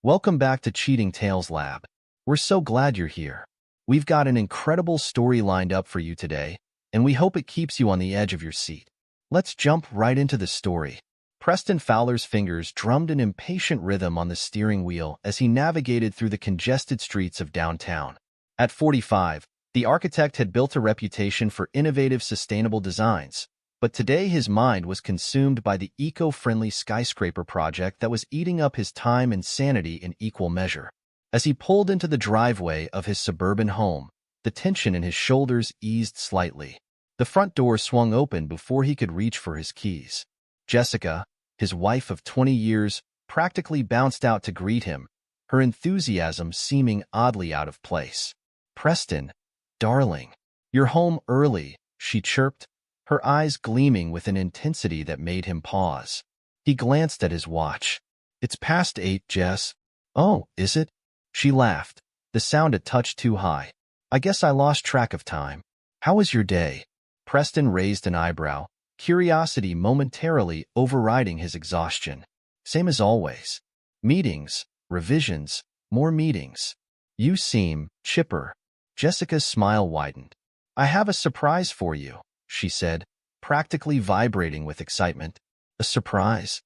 Welcome back to Cheating Tales Lab. We're so glad you're here. We've got an incredible story lined up for you today, and we hope it keeps you on the edge of your seat. Let's jump right into the story. Preston Fowler's fingers drummed an impatient rhythm on the steering wheel as he navigated through the congested streets of downtown. At 45, the architect had built a reputation for innovative, sustainable designs, but today his mind was consumed by the eco-friendly skyscraper project that was eating up his time and sanity in equal measure. As he pulled into the driveway of his suburban home, the tension in his shoulders eased slightly. The front door swung open before he could reach for his keys. Jessica, his wife of 20 years, practically bounced out to greet him, her enthusiasm seeming oddly out of place. "Preston, darling, you're home early," she chirped, her eyes gleaming with an intensity that made him pause. He glanced at his watch. "It's past 8, Jess." "Oh, is it?" She laughed, the sound a touch too high. "I guess I lost track of time. How was your day?" Preston raised an eyebrow, curiosity momentarily overriding his exhaustion. "Same as always. Meetings, revisions, more meetings." "You seem chipper." Jessica's smile widened. "I have a surprise for you," she said, practically vibrating with excitement. "A surprise?"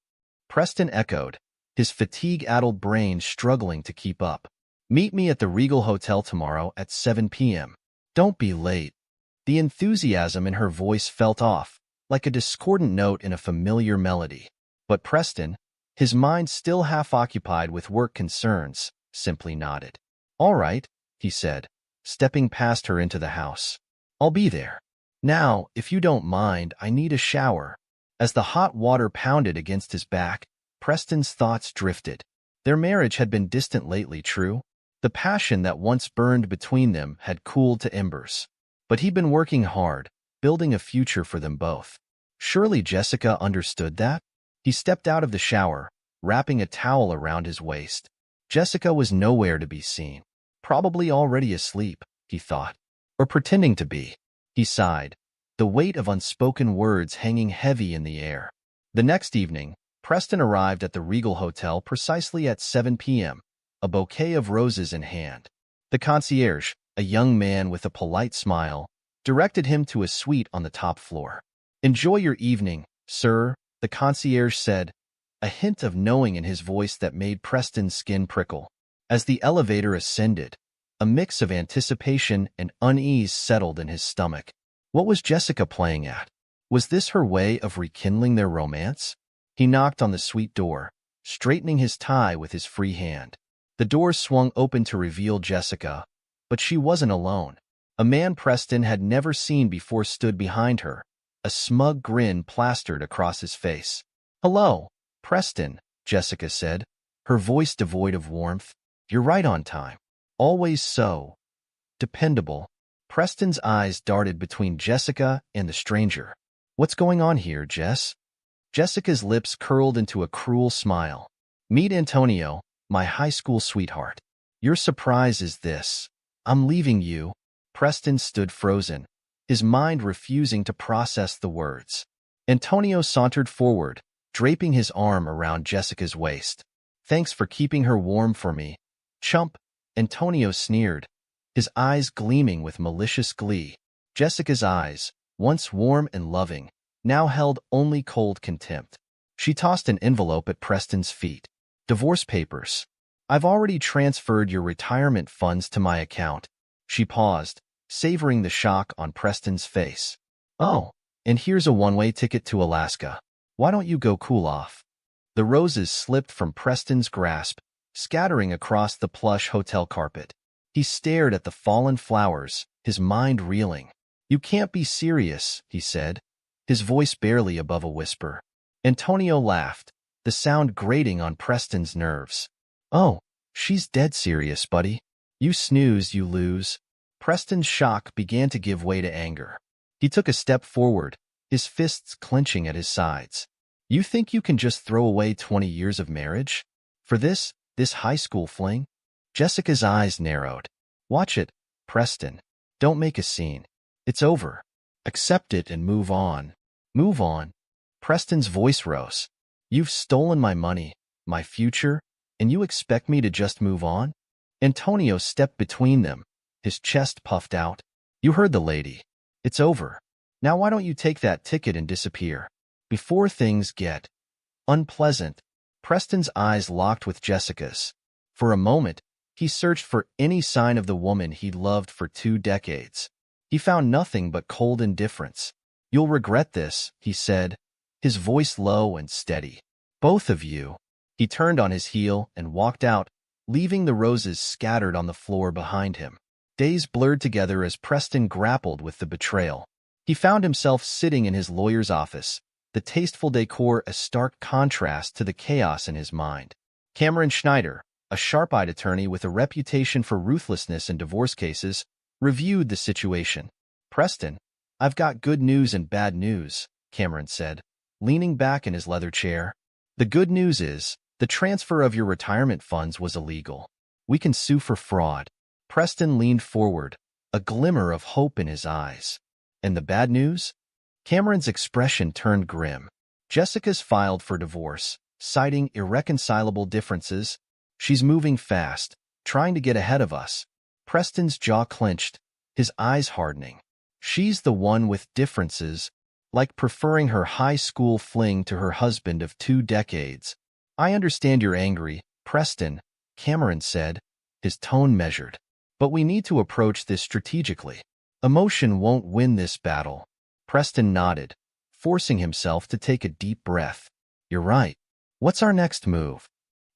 Preston echoed, his fatigue-addled brain struggling to keep up. "Meet me at the Regal Hotel tomorrow at 7 p.m. Don't be late." The enthusiasm in her voice felt off, like a discordant note in a familiar melody. But Preston, his mind still half-occupied with work concerns, simply nodded. "All right," he said, stepping past her into the house. "I'll be there. Now, if you don't mind, I need a shower." As the hot water pounded against his back, Preston's thoughts drifted. Their marriage had been distant lately, true. The passion that once burned between them had cooled to embers. But he'd been working hard, building a future for them both. Surely Jessica understood that? He stepped out of the shower, wrapping a towel around his waist. Jessica was nowhere to be seen. Probably already asleep, he thought. Or pretending to be. He sighed, the weight of unspoken words hanging heavy in the air. The next evening, Preston arrived at the Regal Hotel precisely at 7 p.m., a bouquet of roses in hand. The concierge, a young man with a polite smile, directed him to a suite on the top floor. "Enjoy your evening, sir," the concierge said, a hint of knowing in his voice that made Preston's skin prickle. As the elevator ascended, a mix of anticipation and unease settled in his stomach. What was Jessica playing at? Was this her way of rekindling their romance? He knocked on the suite door, straightening his tie with his free hand. The door swung open to reveal Jessica, but she wasn't alone. A man Preston had never seen before stood behind her, a smug grin plastered across his face. "Hello, Preston," Jessica said, her voice devoid of warmth. "You're right on time. Always so dependable." Preston's eyes darted between Jessica and the stranger. "What's going on here, Jess?" Jessica's lips curled into a cruel smile. "Meet Antonio, my high school sweetheart." "Your surprise is this. I'm leaving you." Preston stood frozen, his mind refusing to process the words. Antonio sauntered forward, draping his arm around Jessica's waist. "Thanks for keeping her warm for me, chump," Antonio sneered, his eyes gleaming with malicious glee. Jessica's eyes, once warm and loving, now held only cold contempt. She tossed an envelope at Preston's feet. "Divorce papers. I've already transferred your retirement funds to my account." She paused, savoring the shock on Preston's face. "Oh, and here's a one-way ticket to Alaska. Why don't you go cool off?" The roses slipped from Preston's grasp, scattering across the plush hotel carpet. He stared at the fallen flowers, his mind reeling. "You can't be serious," he said, his voice barely above a whisper. Antonio laughed, the sound grating on Preston's nerves. "Oh, she's dead serious, buddy. You snooze, you lose." Preston's shock began to give way to anger. He took a step forward, his fists clenching at his sides. "You think you can just throw away 20 years of marriage? For this high school fling?" Jessica's eyes narrowed. "Watch it, Preston. Don't make a scene. It's over. Accept it and move on." "Move on?" Preston's voice rose. "You've stolen my money, my future, And you expect me to just move on? Antonio stepped between them, his chest puffed out. You heard the lady. It's over. Now why don't you take that ticket and disappear? Before things get unpleasant. Preston's eyes locked with Jessica's. For a moment, he searched for any sign of the woman he'd loved for 2 decades. He found nothing but cold indifference. You'll regret this, he said, his voice low and steady. Both of you. He turned on his heel and walked out, leaving the roses scattered on the floor behind him. Days blurred together as Preston grappled with the betrayal. He found himself sitting in his lawyer's office, the tasteful decor a stark contrast to the chaos in his mind. Cameron Schneider, a sharp-eyed attorney with a reputation for ruthlessness in divorce cases, reviewed the situation. Preston, I've got good news and bad news, Cameron said, leaning back in his leather chair. The good news is, the transfer of your retirement funds was illegal. We can sue for fraud. Preston leaned forward, a glimmer of hope in his eyes. And the bad news? Cameron's expression turned grim. Jessica's filed for divorce, citing irreconcilable differences. She's moving fast, trying to get ahead of us. Preston's jaw clenched, his eyes hardening. She's the one with differences, like preferring her high school fling to her husband of 2 decades. I understand you're angry, Preston, Cameron said, his tone measured. But we need to approach this strategically. Emotion won't win this battle. Preston nodded, forcing himself to take a deep breath. You're right. What's our next move?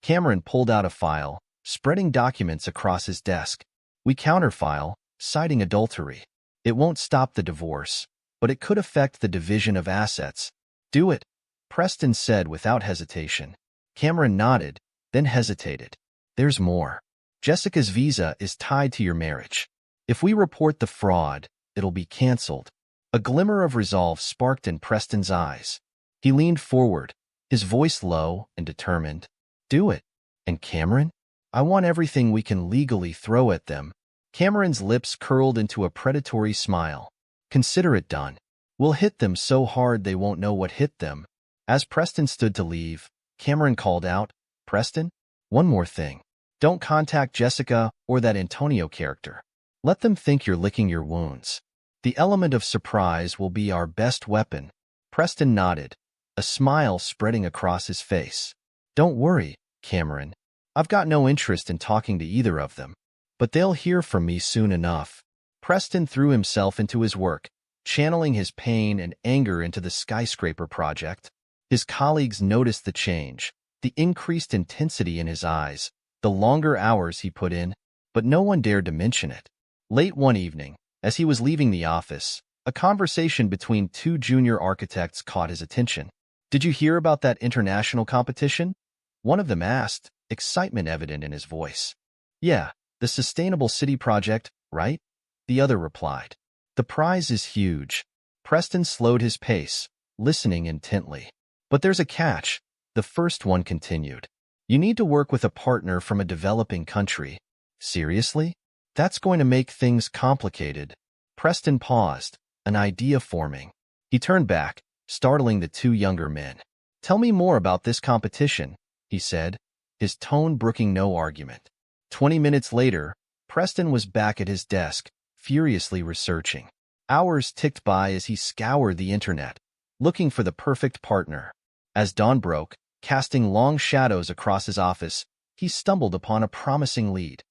Cameron pulled out a file, spreading documents across his desk. We counterfile, citing adultery. It won't stop the divorce, but it could affect the division of assets. Do it, Preston said without hesitation. Cameron nodded, then hesitated. There's more. Jessica's visa is tied to your marriage. If we report the fraud, it'll be canceled. A glimmer of resolve sparked in Preston's eyes. He leaned forward, his voice low and determined. Do it. And Cameron? I want everything we can legally throw at them. Cameron's lips curled into a predatory smile. Consider it done. We'll hit them so hard they won't know what hit them. As Preston stood to leave, Cameron called out, Preston, one more thing. Don't contact Jessica or that Antonio character. Let them think you're licking your wounds. The element of surprise will be our best weapon. Preston nodded, a smile spreading across his face. Don't worry, Cameron. I've got no interest in talking to either of them. But they'll hear from me soon enough. Preston threw himself into his work, channeling his pain and anger into the skyscraper project. His colleagues noticed the change, the increased intensity in his eyes, the longer hours he put in, but no one dared to mention it. Late one evening, as he was leaving the office, a conversation between 2 junior architects caught his attention. Did you hear about that international competition? One of them asked, excitement evident in his voice. Yeah, the Sustainable City Project, right? The other replied. The prize is huge. Preston slowed his pace, listening intently. But there's a catch, the first one continued. You need to work with a partner from a developing country. Seriously? That's going to make things complicated. Preston paused, an idea forming. He turned back, startling the 2 younger men. Tell me more about this competition, he said, his tone brooking no argument. 20 minutes later, Preston was back at his desk, furiously researching. Hours ticked by as he scoured the internet, looking for the perfect partner. As dawn broke, casting long shadows across his office, he stumbled upon a promising lead.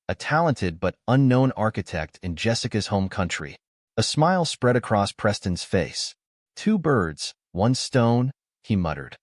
A talented but unknown architect in Jessica's home country. A smile spread across Preston's face. 2 birds, 1 stone, he muttered,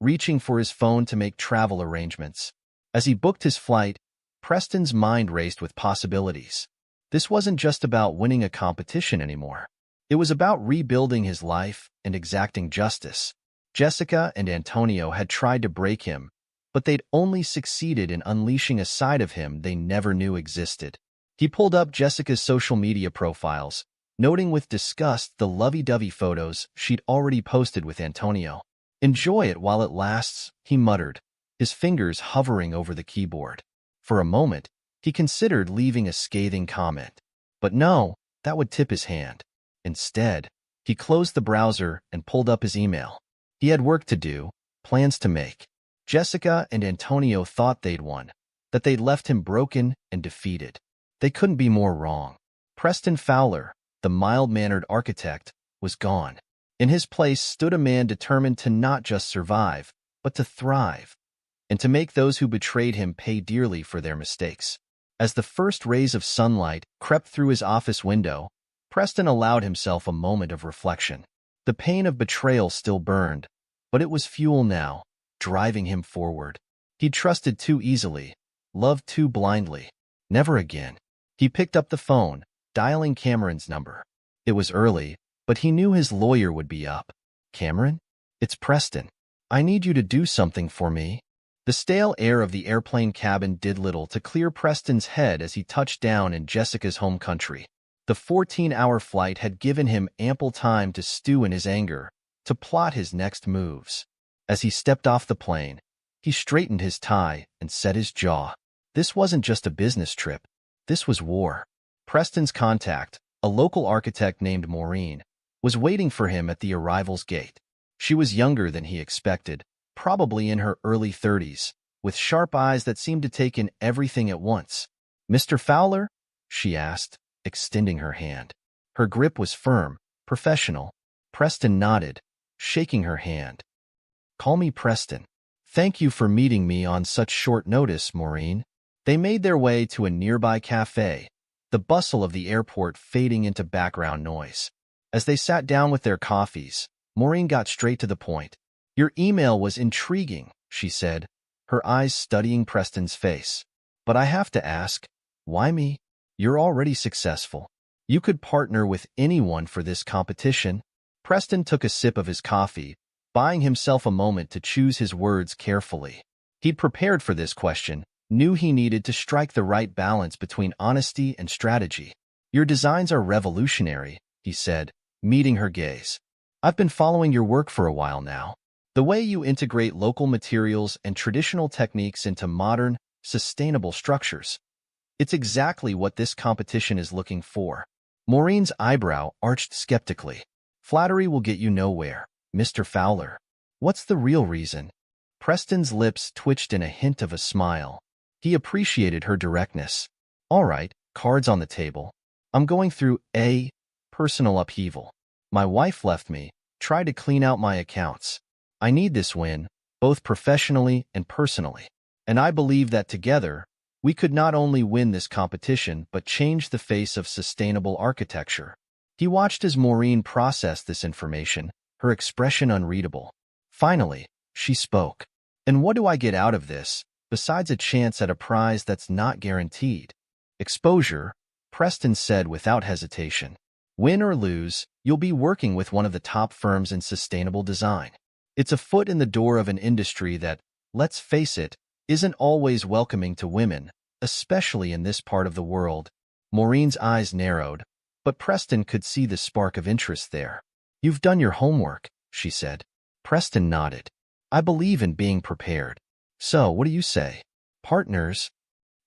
reaching for his phone to make travel arrangements. As he booked his flight, Preston's mind raced with possibilities. This wasn't just about winning a competition anymore. It was about rebuilding his life and exacting justice. Jessica and Antonio had tried to break him, but they'd only succeeded in unleashing a side of him they never knew existed. He pulled up Jessica's social media profiles, noting with disgust the lovey-dovey photos she'd already posted with Antonio. Enjoy it while it lasts, he muttered, his fingers hovering over the keyboard. For a moment, he considered leaving a scathing comment. But no, that would tip his hand. Instead, he closed the browser and pulled up his email. He had work to do, plans to make. Jessica and Antonio thought they'd won, that they'd left him broken and defeated. They couldn't be more wrong. Preston Fowler, the mild-mannered architect, was gone. In his place stood a man determined to not just survive, but to thrive, and to make those who betrayed him pay dearly for their mistakes. As the first rays of sunlight crept through his office window, Preston allowed himself a moment of reflection. The pain of betrayal still burned, but it was fuel now, driving him forward. He'd trusted too easily, loved too blindly. Never again. He picked up the phone, dialing Cameron's number. It was early, but he knew his lawyer would be up. "Cameron? It's Preston. I need you to do something for me." The stale air of the airplane cabin did little to clear Preston's head as he touched down in Jessica's home country. The 14-hour flight had given him ample time to stew in his anger, to plot his next moves. As he stepped off the plane, he straightened his tie and set his jaw. This wasn't just a business trip. This was war. Preston's contact, a local architect named Maureen, was waiting for him at the arrival's gate. She was younger than he expected, probably in her early 30s, with sharp eyes that seemed to take in everything at once. "Mr. Fowler?" she asked, extending her hand. Her grip was firm, professional. Preston nodded, shaking her hand. "Call me Preston." "Thank you for meeting me on such short notice, Maureen." They made their way to a nearby cafe, the bustle of the airport fading into background noise. As they sat down with their coffees, Maureen got straight to the point. "Your email was intriguing," she said, her eyes studying Preston's face. "But I have to ask, why me? You're already successful. You could partner with anyone for this competition." Preston took a sip of his coffee, buying himself a moment to choose his words carefully. He'd prepared for this question, knew he needed to strike the right balance between honesty and strategy. "Your designs are revolutionary," he said, meeting her gaze. "I've been following your work for a while now. The way you integrate local materials and traditional techniques into modern, sustainable structures. It's exactly what this competition is looking for." Maureen's eyebrow arched skeptically. "Flattery will get you nowhere, Mr. Fowler. What's the real reason?" Preston's lips twitched in a hint of a smile. He appreciated her directness. "All right, cards on the table. I'm going through a personal upheaval. My wife left me, tried to clean out my accounts. I need this win, both professionally and personally. And I believe that together, we could not only win this competition but change the face of sustainable architecture." He watched as Maureen processed this information, her expression unreadable. Finally, she spoke. "And what do I get out of this, besides a chance at a prize that's not guaranteed?" "Exposure," Preston said without hesitation. "Win or lose, you'll be working with one of the top firms in sustainable design. It's a foot in the door of an industry that, let's face it, isn't always welcoming to women, especially in this part of the world." Maureen's eyes narrowed, but Preston could see the spark of interest there. "You've done your homework," she said. Preston nodded. "I believe in being prepared. So, what do you say? Partners?"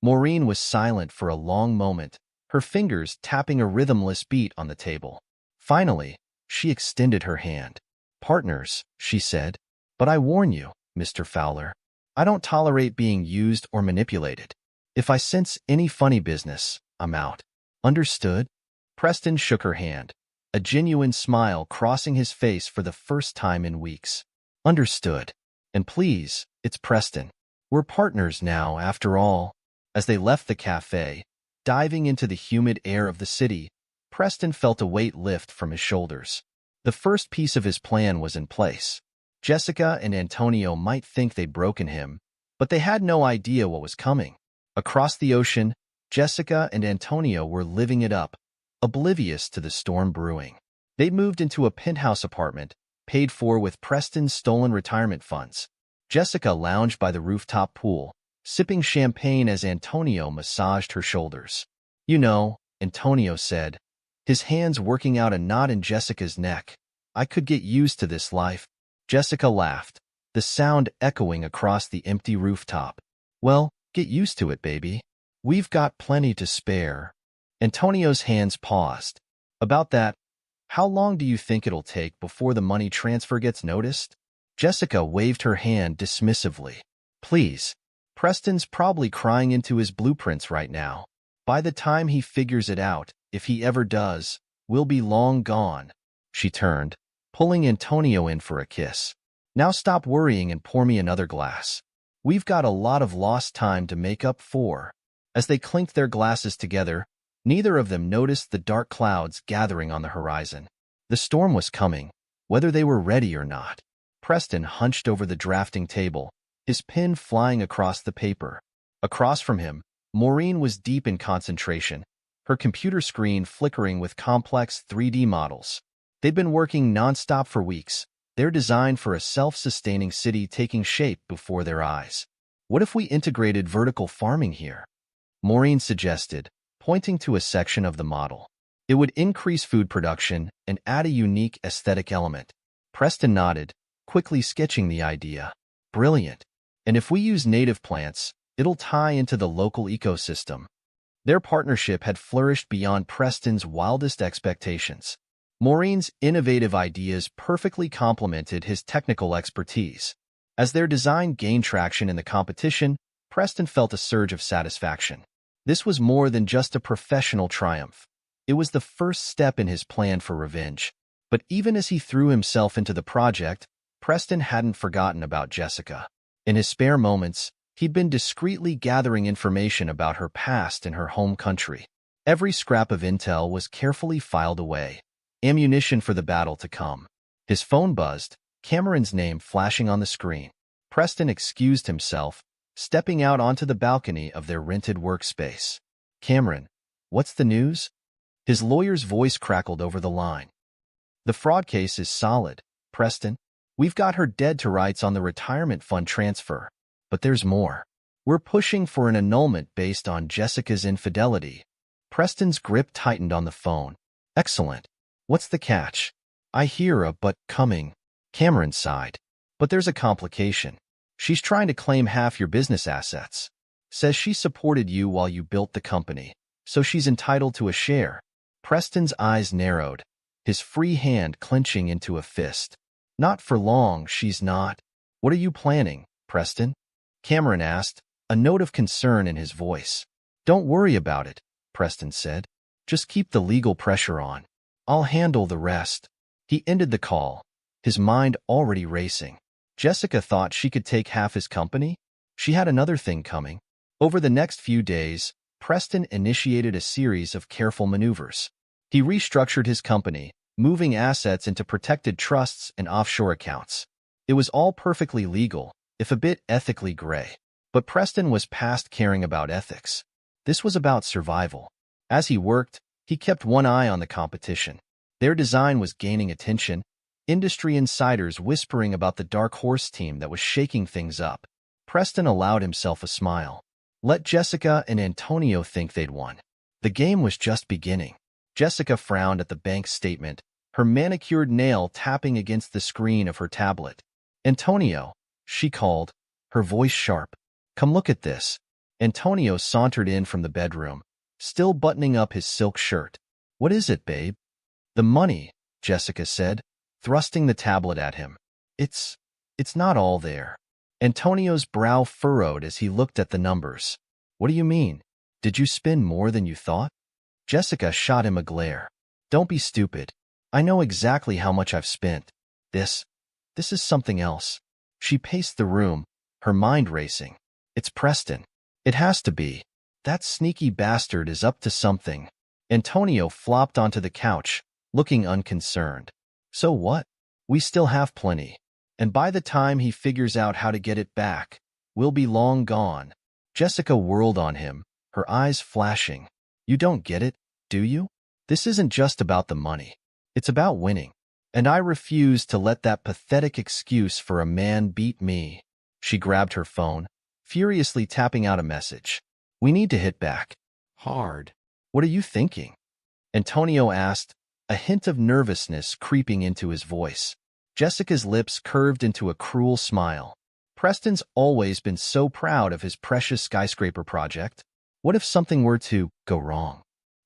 Maureen was silent for a long moment, her fingers tapping a rhythmless beat on the table. Finally, she extended her hand. "Partners," she said. "But I warn you, Mr. Fowler, I don't tolerate being used or manipulated. If I sense any funny business, I'm out. Understood?" Preston shook her hand, a genuine smile crossing his face for the first time in weeks. "Understood. And please, it's Preston. We're partners now, after all." As they left the cafe, diving into the humid air of the city, Preston felt a weight lift from his shoulders. The first piece of his plan was in place. Jessica and Antonio might think they'd broken him, but they had no idea what was coming. Across the ocean, Jessica and Antonio were living it up, oblivious to the storm brewing. They'd moved into a penthouse apartment, paid for with Preston's stolen retirement funds. Jessica lounged by the rooftop pool, sipping champagne as Antonio massaged her shoulders. "You know," Antonio said, his hands working out a knot in Jessica's neck, "I could get used to this life." Jessica laughed, the sound echoing across the empty rooftop. "Well, get used to it, baby. We've got plenty to spare." Antonio's hands paused. "About that, how long do you think it'll take before the money transfer gets noticed?" Jessica waved her hand dismissively. Please. Preston's probably crying into his blueprints right now. By the time he figures it out, if he ever does, we'll be long gone. She turned, pulling Antonio in for a kiss. Now stop worrying and pour me another glass. We've got a lot of lost time to make up for. As they clinked their glasses together, neither of them noticed the dark clouds gathering on the horizon. The storm was coming, whether they were ready or not. Preston hunched over the drafting table, his pen flying across the paper. Across from him, Maureen was deep in concentration, her computer screen flickering with complex 3D models. They'd been working nonstop for weeks, their design for a self-sustaining city taking shape before their eyes. What if we integrated vertical farming here? Maureen suggested, pointing to a section of the model. It would increase food production and add a unique aesthetic element. Preston nodded, quickly sketching the idea. Brilliant. And if we use native plants, it'll tie into the local ecosystem. Their partnership had flourished beyond Preston's wildest expectations. Maureen's innovative ideas perfectly complemented his technical expertise. As their design gained traction in the competition, Preston felt a surge of satisfaction. This was more than just a professional triumph. It was the first step in his plan for revenge. But even as he threw himself into the project, Preston hadn't forgotten about Jessica. In his spare moments, he'd been discreetly gathering information about her past in her home country. Every scrap of intel was carefully filed away, ammunition for the battle to come. His phone buzzed, Cameron's name flashing on the screen. Preston excused himself, stepping out onto the balcony of their rented workspace. Cameron, what's the news? His lawyer's voice crackled over the line. The fraud case is solid, Preston. We've got her dead to rights on the retirement fund transfer. But there's more. We're pushing for an annulment based on Jessica's infidelity. Preston's grip tightened on the phone. Excellent. What's the catch? I hear a but coming. Cameron sighed. But there's a complication. She's trying to claim half your business assets. Says she supported you while you built the company, so she's entitled to a share. Preston's eyes narrowed, his free hand clenching into a fist. Not for long, she's not. What are you planning, Preston? Cameron asked, a note of concern in his voice. Don't worry about it, Preston said. Just keep the legal pressure on. I'll handle the rest. He ended the call, his mind already racing. Jessica thought she could take half his company? She had another thing coming. Over the next few days, Preston initiated a series of careful maneuvers. He restructured his company, moving assets into protected trusts and offshore accounts. It was all perfectly legal, if a bit ethically gray. But Preston was past caring about ethics. This was about survival. As he worked, he kept one eye on the competition. Their design was gaining attention, industry insiders whispering about the dark horse team that was shaking things up. Preston allowed himself a smile. Let Jessica and Antonio think they'd won. The game was just beginning. Jessica frowned at the bank statement, her manicured nail tapping against the screen of her tablet. Antonio, she called, her voice sharp. Come look at this. Antonio sauntered in from the bedroom, still buttoning up his silk shirt. What is it, babe? The money, Jessica said, thrusting the tablet at him. It's not all there. Antonio's brow furrowed as he looked at the numbers. What do you mean? Did you spend more than you thought? Jessica shot him a glare. Don't be stupid. I know exactly how much I've spent. This is something else. She paced the room, her mind racing. It's Preston. It has to be. That sneaky bastard is up to something. Antonio flopped onto the couch, looking unconcerned. So what? We still have plenty. And by the time he figures out how to get it back, we'll be long gone. Jessica whirled on him, her eyes flashing. You don't get it, do you? This isn't just about the money. It's about winning. And I refuse to let that pathetic excuse for a man beat me. She grabbed her phone, furiously tapping out a message. We need to hit back. Hard. What are you thinking? Antonio asked, a hint of nervousness creeping into his voice. Jessica's lips curved into a cruel smile. Preston's always been so proud of his precious skyscraper project. What if something were to go wrong?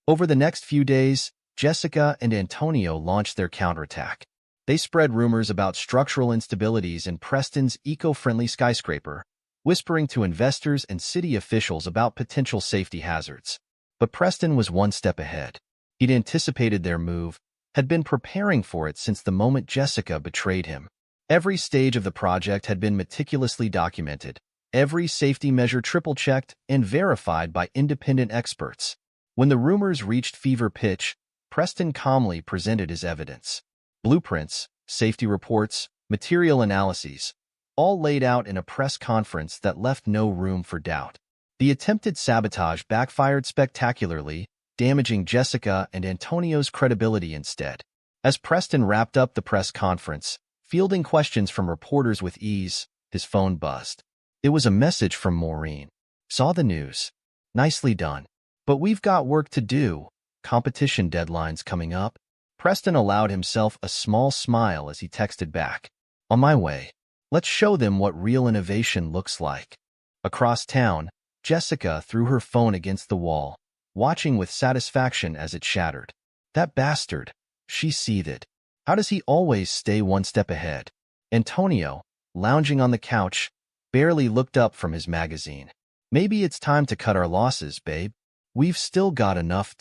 Over the next few days, Jessica and Antonio launched their counterattack. They spread rumors about structural instabilities in Preston's eco-friendly skyscraper, whispering to investors and city officials about potential safety hazards. But Preston was one step ahead. He'd anticipated their move, had been preparing for it since the moment Jessica betrayed him. Every stage of the project had been meticulously documented, every safety measure triple-checked and verified by independent experts. When the rumors reached fever pitch, Preston calmly presented his evidence. Blueprints, safety reports, material analyses, all laid out in a press conference that left no room for doubt. The attempted sabotage backfired spectacularly, damaging Jessica and Antonio's credibility instead. As Preston wrapped up the press conference, fielding questions from reporters with ease, his phone buzzed. It was a message from Maureen. Saw the news. Nicely done. But we've got work to do. Competition deadlines coming up. Preston allowed himself a small smile as he texted back. On my way. Let's show them what real innovation looks like. Across town, Jessica threw her phone against the wall, watching with satisfaction as it shattered. That bastard, she seethed. How does he always stay one step ahead? Antonio, lounging on the couch, barely looked up from his magazine. Maybe it's time to cut our losses, babe. We've still got enough.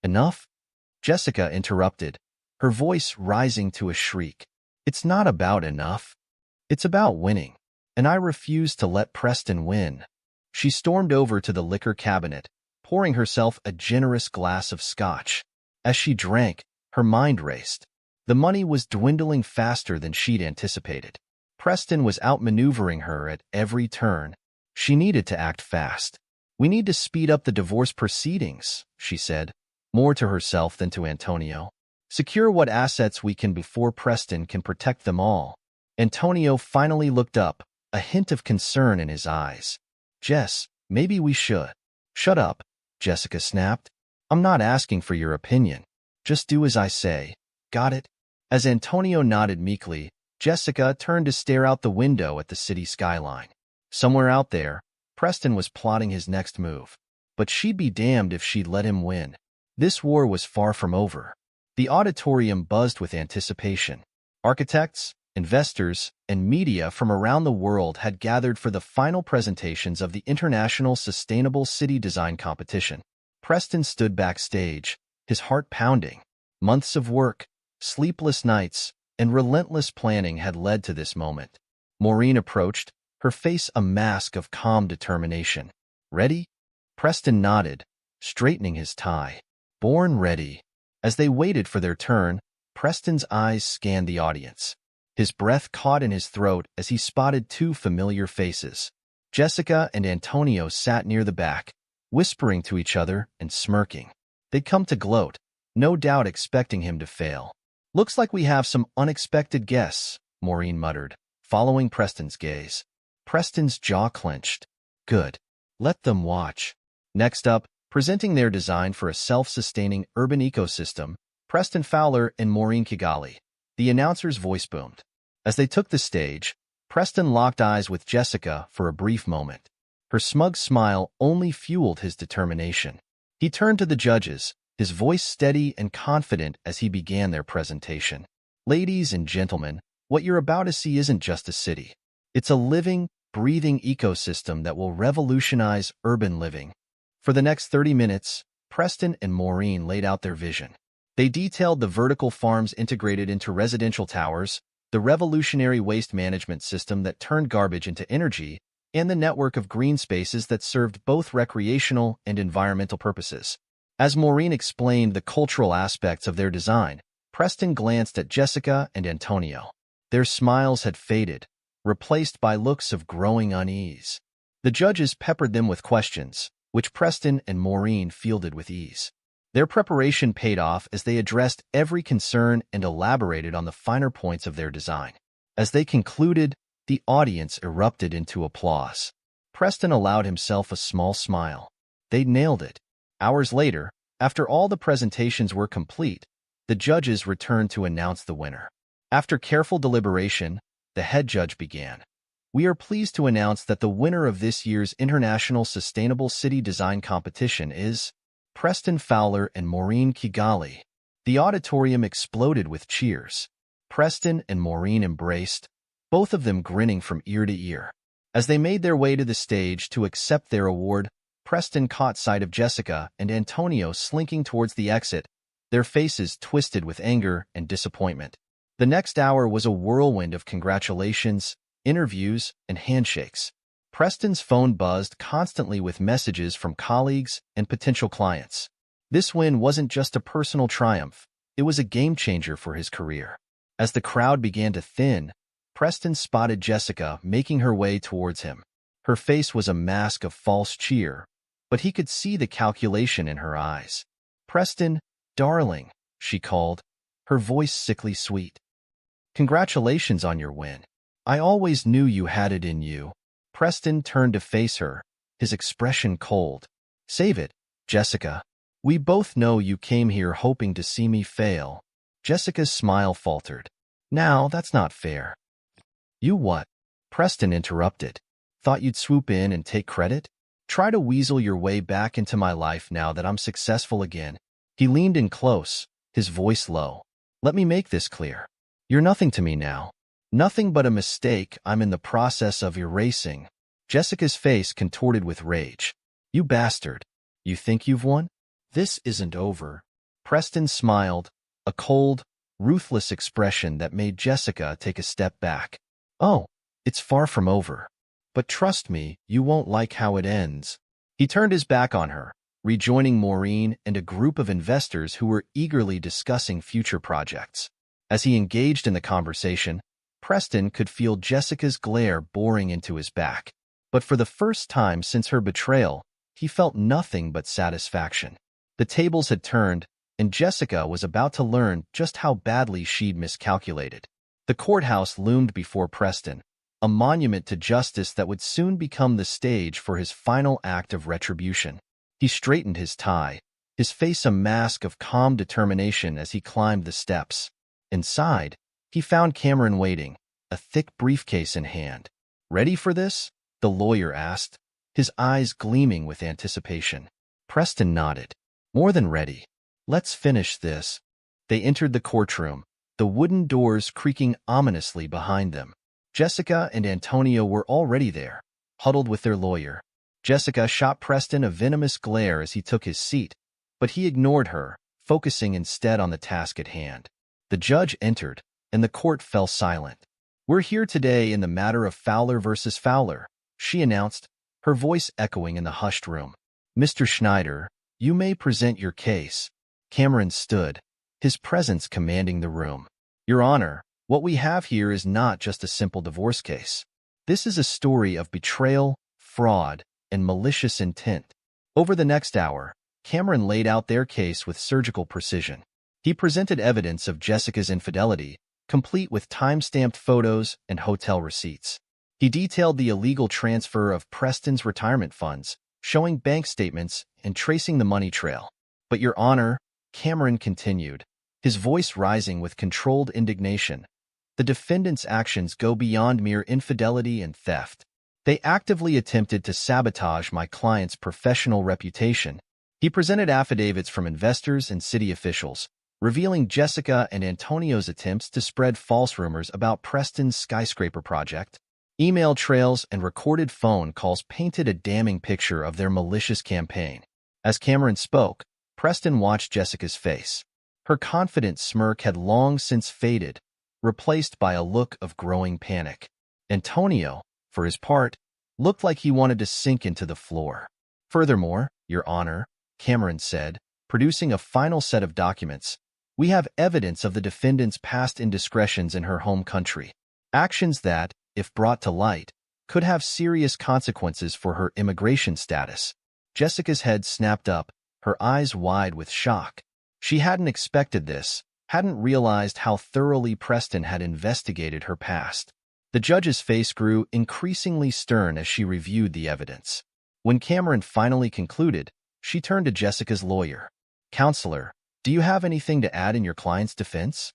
Enough? Jessica interrupted, her voice rising to a shriek. It's not about enough. It's about winning. And I refuse to let Preston win. She stormed over to the liquor cabinet, pouring herself a generous glass of scotch. As she drank, her mind raced. The money was dwindling faster than she'd anticipated. Preston was outmaneuvering her at every turn. She needed to act fast. We need to speed up the divorce proceedings, she said, more to herself than to Antonio. Secure what assets we can before Preston can protect them all. Antonio finally looked up, a hint of concern in his eyes. Jess, maybe we should. Shut up, Jessica snapped. I'm not asking for your opinion. Just do as I say. Got it? As Antonio nodded meekly, Jessica turned to stare out the window at the city skyline. Somewhere out there, Preston was plotting his next move. But she'd be damned if she'd let him win. This war was far from over. The auditorium buzzed with anticipation. Architects, investors, and media from around the world had gathered for the final presentations of the International Sustainable City Design Competition. Preston stood backstage, his heart pounding. Months of work, sleepless nights, and relentless planning had led to this moment. Maureen approached, her face a mask of calm determination. Ready? Preston nodded, straightening his tie. Born ready. As they waited for their turn, Preston's eyes scanned the audience. His breath caught in his throat as he spotted two familiar faces. Jessica and Antonio sat near the back, whispering to each other and smirking. They'd come to gloat, no doubt expecting him to fail. Looks like we have some unexpected guests, Maureen muttered, following Preston's gaze. Preston's jaw clenched. Good. Let them watch. Next up, presenting their design for a self-sustaining urban ecosystem, Preston Fowler and Maureen Kigali. The announcer's voice boomed. As they took the stage, Preston locked eyes with Jessica for a brief moment. Her smug smile only fueled his determination. He turned to the judges, his voice steady and confident as he began their presentation. Ladies and gentlemen, what you're about to see isn't just a city. It's a living, breathing ecosystem that will revolutionize urban living. For the next 30 minutes, Preston and Maureen laid out their vision. They detailed the vertical farms integrated into residential towers, the revolutionary waste management system that turned garbage into energy, and the network of green spaces that served both recreational and environmental purposes. As Maureen explained the cultural aspects of their design, Preston glanced at Jessica and Antonio. Their smiles had faded, replaced by looks of growing unease. The judges peppered them with questions, which Preston and Maureen fielded with ease. Their preparation paid off as they addressed every concern and elaborated on the finer points of their design. As they concluded, the audience erupted into applause. Preston allowed himself a small smile. They'd nailed it. Hours later, after all the presentations were complete, the judges returned to announce the winner. After careful deliberation, the head judge began. We are pleased to announce that the winner of this year's International Sustainable City Design Competition is Preston Fowler and Maureen Kigali. The auditorium exploded with cheers. Preston and Maureen embraced, both of them grinning from ear to ear. As they made their way to the stage to accept their award, Preston caught sight of Jessica and Antonio slinking towards the exit, their faces twisted with anger and disappointment. The next hour was a whirlwind of congratulations, interviews, and handshakes. Preston's phone buzzed constantly with messages from colleagues and potential clients. This win wasn't just a personal triumph, it was a game-changer for his career. As the crowd began to thin, Preston spotted Jessica making her way towards him. Her face was a mask of false cheer, but he could see the calculation in her eyes. "Preston, darling," she called, her voice sickly sweet. "Congratulations on your win. I always knew you had it in you." Preston turned to face her, his expression cold. "Save it, Jessica. We both know you came here hoping to see me fail." Jessica's smile faltered. "Now, that's not fair." "You what?" Preston interrupted. "Thought you'd swoop in and take credit? Try to weasel your way back into my life now that I'm successful again." He leaned in close, his voice low. "Let me make this clear. You're nothing to me now. Nothing but a mistake I'm in the process of erasing." Jessica's face contorted with rage. "You bastard. You think you've won? This isn't over." Preston smiled, a cold, ruthless expression that made Jessica take a step back. "Oh, it's far from over. But trust me, you won't like how it ends." He turned his back on her, rejoining Maureen and a group of investors who were eagerly discussing future projects. As he engaged in the conversation, Preston could feel Jessica's glare boring into his back. But for the first time since her betrayal, he felt nothing but satisfaction. The tables had turned, and Jessica was about to learn just how badly she'd miscalculated. The courthouse loomed before Preston, a monument to justice that would soon become the stage for his final act of retribution. He straightened his tie, his face a mask of calm determination as he climbed the steps. Inside, he found Cameron waiting, a thick briefcase in hand. "Ready for this?" the lawyer asked, his eyes gleaming with anticipation. Preston nodded. "More than ready. Let's finish this." They entered the courtroom, the wooden doors creaking ominously behind them. Jessica and Antonio were already there, huddled with their lawyer. Jessica shot Preston a venomous glare as he took his seat, but he ignored her, focusing instead on the task at hand. The judge entered, and the court fell silent. "We're here today in the matter of Fowler versus Fowler," she announced, her voice echoing in the hushed room. "Mr. Schneider, you may present your case." Cameron stood, his presence commanding the room. "Your Honor, what we have here is not just a simple divorce case. This is a story of betrayal, fraud, and malicious intent." Over the next hour, Cameron laid out their case with surgical precision. He presented evidence of Jessica's infidelity, complete with time-stamped photos and hotel receipts. He detailed the illegal transfer of Preston's retirement funds, showing bank statements and tracing the money trail. "But Your Honor," Cameron continued, his voice rising with controlled indignation, "the defendant's actions go beyond mere infidelity and theft. They actively attempted to sabotage my client's professional reputation." He presented affidavits from investors and city officials, revealing Jessica and Antonio's attempts to spread false rumors about Preston's skyscraper project. Email trails and recorded phone calls painted a damning picture of their malicious campaign. As Cameron spoke, Preston watched Jessica's face. Her confident smirk had long since faded, replaced by a look of growing panic. Antonio, for his part, looked like he wanted to sink into the floor. "Furthermore, Your Honor," Cameron said, producing a final set of documents, "we have evidence of the defendant's past indiscretions in her home country. Actions that, if brought to light, could have serious consequences for her immigration status." Jessica's head snapped up, her eyes wide with shock. She hadn't expected this, hadn't realized how thoroughly Preston had investigated her past. The judge's face grew increasingly stern as she reviewed the evidence. When Cameron finally concluded, she turned to Jessica's lawyer. "Counselor, do you have anything to add in your client's defense?"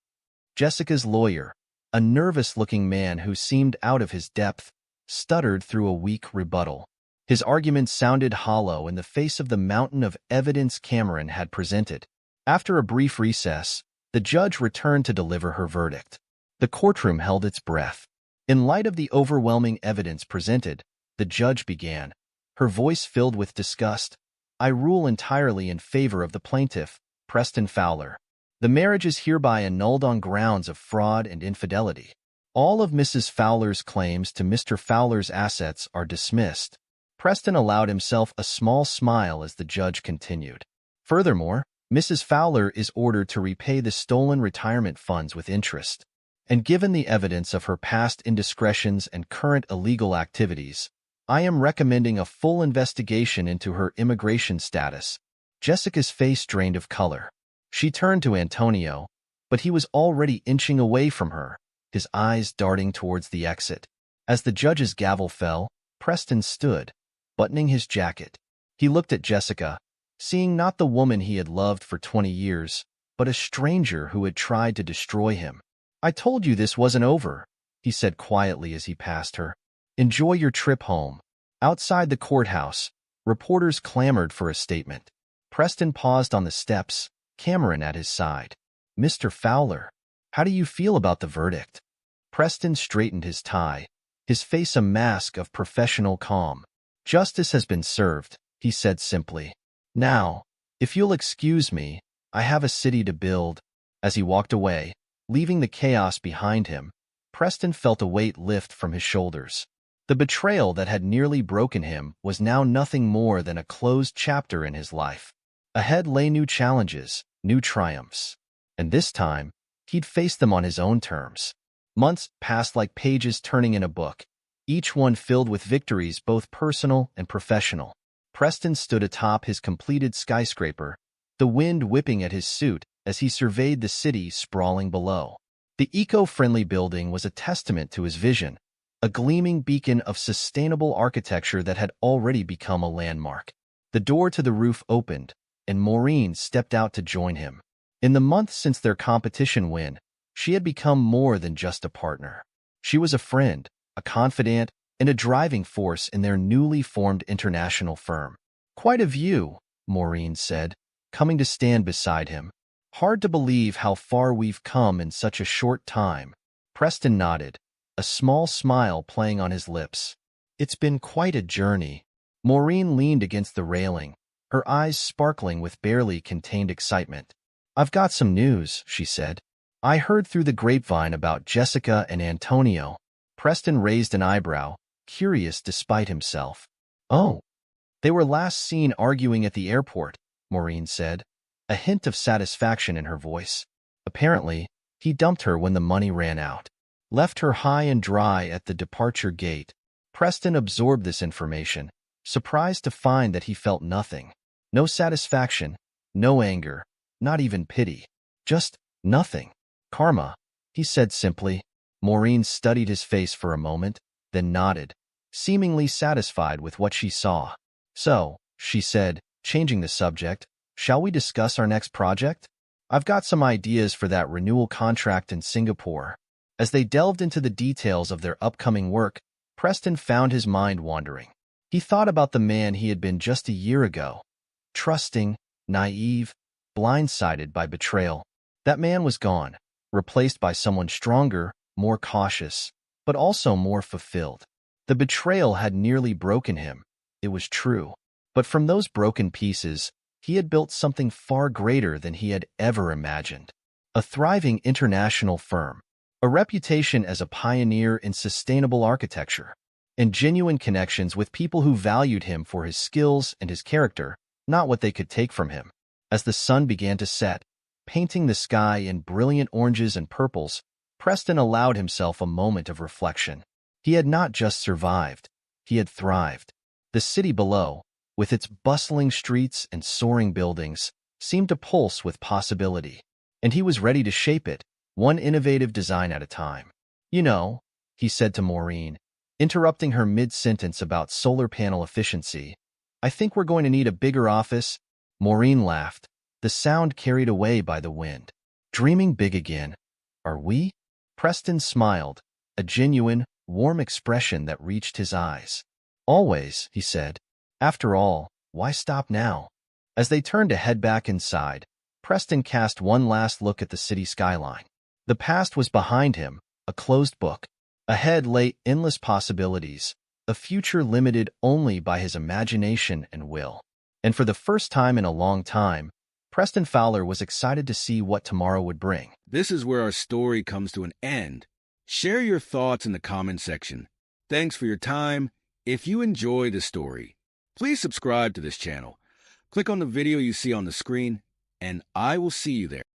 Jessica's lawyer, a nervous-looking man who seemed out of his depth, stuttered through a weak rebuttal. His argument sounded hollow in the face of the mountain of evidence Cameron had presented. After a brief recess, the judge returned to deliver her verdict. The courtroom held its breath. In light of the overwhelming evidence presented, the judge began, her voice filled with disgust. I rule entirely in favor of the plaintiff, Preston Fowler. The marriage is hereby annulled on grounds of fraud and infidelity. All of Mrs. Fowler's claims to Mr. Fowler's assets are dismissed. Preston allowed himself a small smile as the judge continued. Furthermore, Mrs. Fowler is ordered to repay the stolen retirement funds with interest. And given the evidence of her past indiscretions and current illegal activities, I am recommending a full investigation into her immigration status. Jessica's face drained of color. She turned to Antonio, but he was already inching away from her, his eyes darting towards the exit. As the judge's gavel fell, Preston stood, buttoning his jacket. He looked at Jessica, seeing not the woman he had loved for 20 years, but a stranger who had tried to destroy him. I told you this wasn't over, he said quietly as he passed her. Enjoy your trip home. Outside the courthouse, reporters clamored for a statement. Preston paused on the steps, Cameron at his side. Mr. Fowler, how do you feel about the verdict? Preston straightened his tie, his face a mask of professional calm. Justice has been served, he said simply. Now, if you'll excuse me, I have a city to build. As he walked away, leaving the chaos behind him, Preston felt a weight lift from his shoulders. The betrayal that had nearly broken him was now nothing more than a closed chapter in his life. Ahead lay new challenges, new triumphs. And this time, he'd face them on his own terms. Months passed like pages turning in a book, each one filled with victories both personal and professional. Preston stood atop his completed skyscraper, the wind whipping at his suit as he surveyed the city sprawling below. The eco-friendly building was a testament to his vision, a gleaming beacon of sustainable architecture that had already become a landmark. The door to the roof opened, and Maureen stepped out to join him. In the months since their competition win, she had become more than just a partner. She was a friend, a confidant, and a driving force in their newly formed international firm. Quite a view, Maureen said, coming to stand beside him. Hard to believe how far we've come in such a short time. Preston nodded, a small smile playing on his lips. It's been quite a journey. Maureen leaned against the railing, her eyes sparkling with barely contained excitement. I've got some news, she said. I heard through the grapevine about Jessica and Antonio. Preston raised an eyebrow, curious despite himself. Oh, they were last seen arguing at the airport, Maureen said, a hint of satisfaction in her voice. Apparently, he dumped her when the money ran out. Left her high and dry at the departure gate. Preston absorbed this information, surprised to find that he felt nothing. No satisfaction, no anger, not even pity. Just nothing. Karma, he said simply. Maureen studied his face for a moment, then nodded, seemingly satisfied with what she saw. So, she said, changing the subject, shall we discuss our next project? I've got some ideas for that renewal contract in Singapore. As they delved into the details of their upcoming work, Preston found his mind wandering. He thought about the man he had been just a year ago. Trusting, naive, blindsided by betrayal. That man was gone, replaced by someone stronger, more cautious, but also more fulfilled. The betrayal had nearly broken him, it was true. But from those broken pieces, he had built something far greater than he had ever imagined. A thriving international firm, a reputation as a pioneer in sustainable architecture, and genuine connections with people who valued him for his skills and his character, not what they could take from him. As the sun began to set, painting the sky in brilliant oranges and purples, Preston allowed himself a moment of reflection. He had not just survived, he had thrived. The city below, with its bustling streets and soaring buildings, seemed to pulse with possibility. And he was ready to shape it, one innovative design at a time. You know, he said to Maureen, interrupting her mid-sentence about solar panel efficiency, I think we're going to need a bigger office. Maureen laughed, the sound carried away by the wind. Dreaming big again. Are we? Preston smiled, a genuine, warm expression that reached his eyes. Always, he said. After all, why stop now? As they turned to head back inside, Preston cast one last look at the city skyline. The past was behind him, a closed book. Ahead lay endless possibilities, a future limited only by his imagination and will. And for the first time in a long time, Preston Fowler was excited to see what tomorrow would bring. This is where our story comes to an end. Share your thoughts in the comment section. Thanks for your time. If you enjoy the story, please subscribe to this channel. Click on the video you see on the screen, and I will see you there.